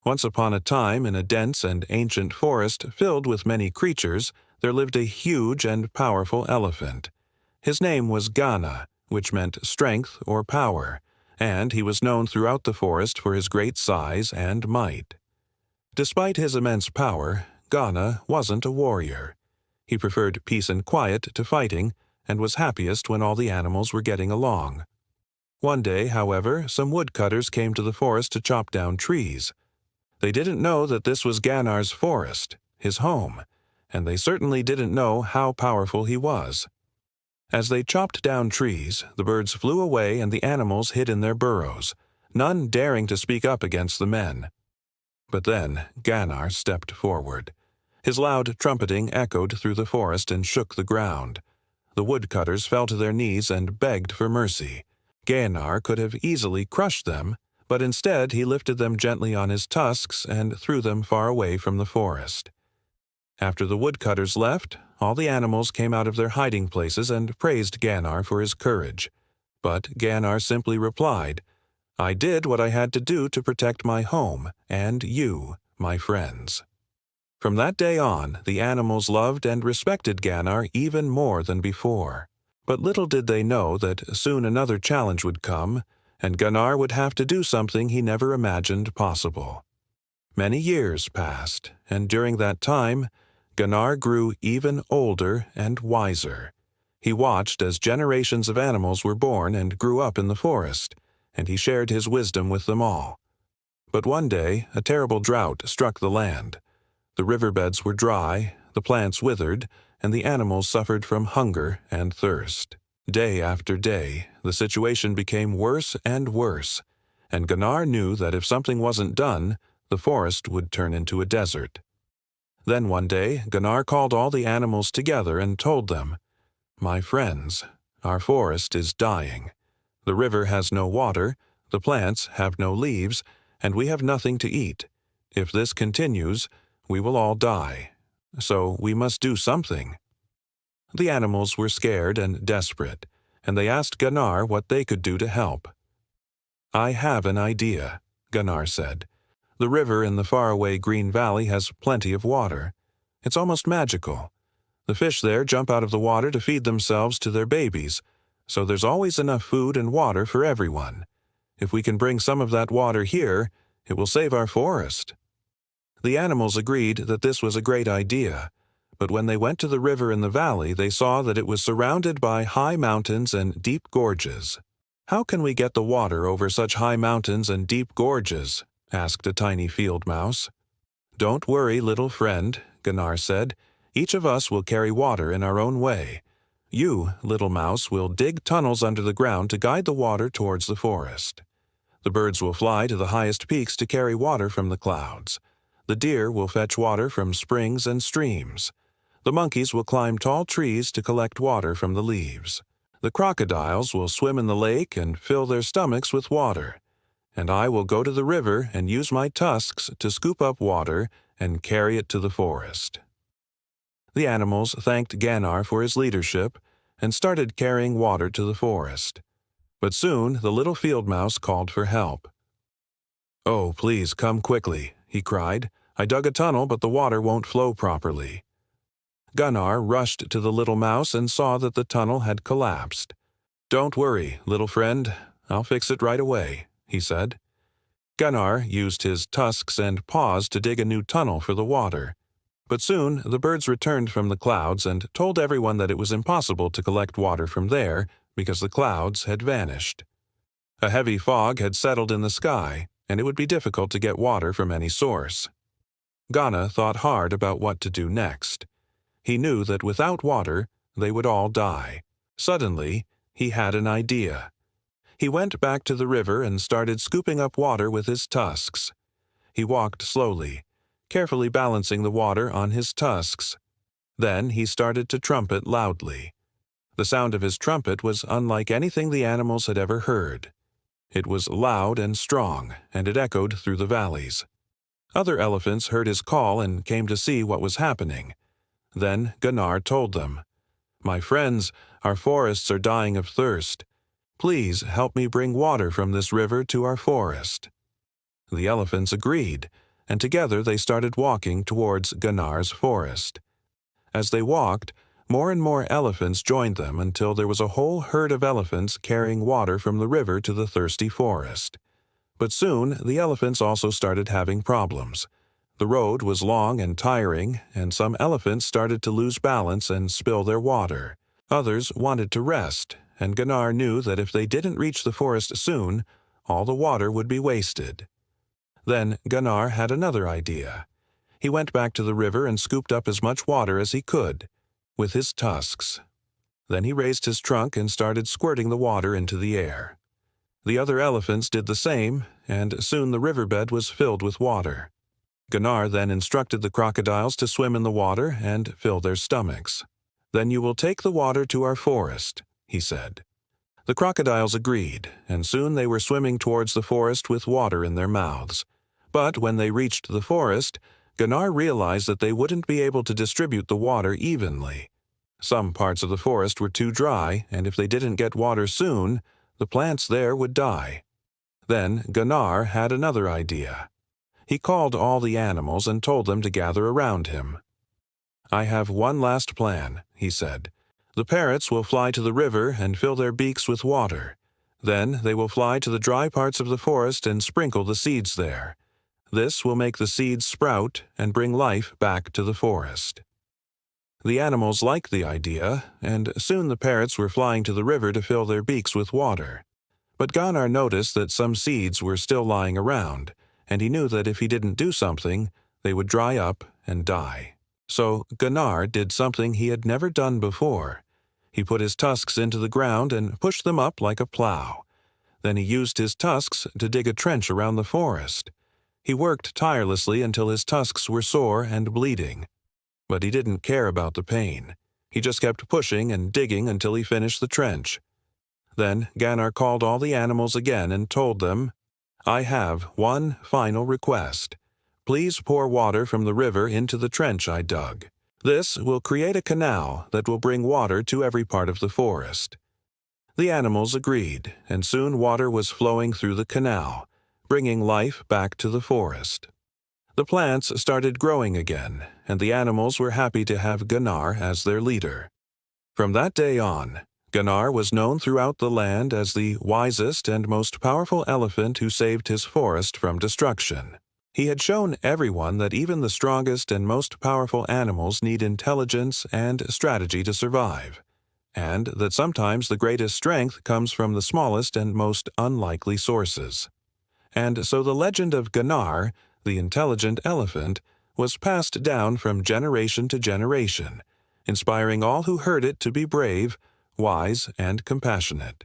Once upon a time, in a dense and ancient forest filled with many creatures, there lived a huge and powerful elephant. His name was Ghana, which meant strength or power, and he was known throughout the forest for his great size and might. Despite his immense power, Ghana wasn't a warrior. He preferred peace and quiet to fighting, and was happiest when all the animals were getting along. One day, however, some woodcutters came to the forest to chop down trees. They didn't know that this was Ganar's forest, his home, and they certainly didn't know how powerful he was. As they chopped down trees, the birds flew away and the animals hid in their burrows, none daring to speak up against the men. But then Ganar stepped forward. His loud trumpeting echoed through the forest and shook the ground. The woodcutters fell to their knees and begged for mercy. Ganar could have easily crushed them, but instead he lifted them gently on his tusks and threw them far away from the forest. After the woodcutters left, all the animals came out of their hiding places and praised Ganar for his courage. But Ganar simply replied, "I did what I had to do to protect my home, and you, my friends." From that day on, the animals loved and respected Ganar even more than before. But little did they know that soon another challenge would come, and Ganar would have to do something he never imagined possible. Many years passed, and during that time, Ganar grew even older and wiser. He watched as generations of animals were born and grew up in the forest, and he shared his wisdom with them all. But one day, a terrible drought struck the land. The riverbeds were dry, the plants withered, and the animals suffered from hunger and thirst. Day after day, the situation became worse and worse, and Ganar knew that if something wasn't done, the forest would turn into a desert. Then one day, Ganar called all the animals together and told them, "My friends, our forest is dying. The river has no water, the plants have no leaves, and we have nothing to eat. If this continues, we will all die. So we must do something." The animals were scared and desperate, and they asked Ganar what they could do to help. "I have an idea," Ganar said. "The river in the faraway green valley has plenty of water. It's almost magical. The fish there jump out of the water to feed themselves to their babies, so there's always enough food and water for everyone. If we can bring some of that water here, it will save our forest." The animals agreed that this was a great idea, but when they went to the river in the valley, they saw that it was surrounded by high mountains and deep gorges. "How can we get the water over such high mountains and deep gorges?" asked a tiny field mouse. "Don't worry, little friend," Ganar said. "Each of us will carry water in our own way. You, little mouse, will dig tunnels under the ground to guide the water towards the forest. The birds will fly to the highest peaks to carry water from the clouds. The deer will fetch water from springs and streams. The monkeys will climb tall trees to collect water from the leaves. The crocodiles will swim in the lake and fill their stomachs with water. And I will go to the river and use my tusks to scoop up water and carry it to the forest." The animals thanked Ganar for his leadership and started carrying water to the forest. But soon the little field mouse called for help. "Oh, please come quickly," he cried. "I dug a tunnel, but the water won't flow properly." Ganar rushed to the little mouse and saw that the tunnel had collapsed. "Don't worry, little friend. I'll fix it right away," he said. Ganar used his tusks and paws to dig a new tunnel for the water. But soon the birds returned from the clouds and told everyone that it was impossible to collect water from there because the clouds had vanished. A heavy fog had settled in the sky, and it would be difficult to get water from any source. Ghana thought hard about what to do next. He knew that without water, they would all die. Suddenly, he had an idea. He went back to the river and started scooping up water with his tusks. He walked slowly, carefully balancing the water on his tusks. Then he started to trumpet loudly. The sound of his trumpet was unlike anything the animals had ever heard. It was loud and strong, and it echoed through the valleys. Other elephants heard his call and came to see what was happening. Then Ganar told them, "My friends, our forests are dying of thirst. Please help me bring water from this river to our forest." The elephants agreed, and together they started walking towards Ganar's forest. As they walked, more and more elephants joined them until there was a whole herd of elephants carrying water from the river to the thirsty forest. But soon the elephants also started having problems. The road was long and tiring, and some elephants started to lose balance and spill their water. Others wanted to rest, and Ganar knew that if they didn't reach the forest soon, all the water would be wasted. Then Ganar had another idea. He went back to the river and scooped up as much water as he could, with his tusks. Then he raised his trunk and started squirting the water into the air. The other elephants did the same, and soon the riverbed was filled with water. Ganar then instructed the crocodiles to swim in the water and fill their stomachs. "Then you will take the water to our forest," he said. The crocodiles agreed, and soon they were swimming towards the forest with water in their mouths. But when they reached the forest, Ganar realized that they wouldn't be able to distribute the water evenly. Some parts of the forest were too dry, and if they didn't get water soon, the plants there would die. Then Ganar had another idea. He called all the animals and told them to gather around him. "I have one last plan," he said. "The parrots will fly to the river and fill their beaks with water. Then they will fly to the dry parts of the forest and sprinkle the seeds there. This will make the seeds sprout and bring life back to the forest." The animals liked the idea, and soon the parrots were flying to the river to fill their beaks with water. But Ganar noticed that some seeds were still lying around, and he knew that if he didn't do something, they would dry up and die. So Ganar did something he had never done before. He put his tusks into the ground and pushed them up like a plow. Then he used his tusks to dig a trench around the forest. He worked tirelessly until his tusks were sore and bleeding. But he didn't care about the pain. He just kept pushing and digging until he finished the trench. Then Ganar called all the animals again and told them, "I have one final request. Please pour water from the river into the trench I dug. This will create a canal that will bring water to every part of the forest." The animals agreed, and soon water was flowing through the canal, bringing life back to the forest. The plants started growing again, and the animals were happy to have Ganar as their leader. From that day on, Ganar was known throughout the land as the wisest and most powerful elephant who saved his forest from destruction. He had shown everyone that even the strongest and most powerful animals need intelligence and strategy to survive, and that sometimes the greatest strength comes from the smallest and most unlikely sources. And so the legend of Ganar, the intelligent elephant, was passed down from generation to generation, inspiring all who heard it to be brave, wise, and compassionate.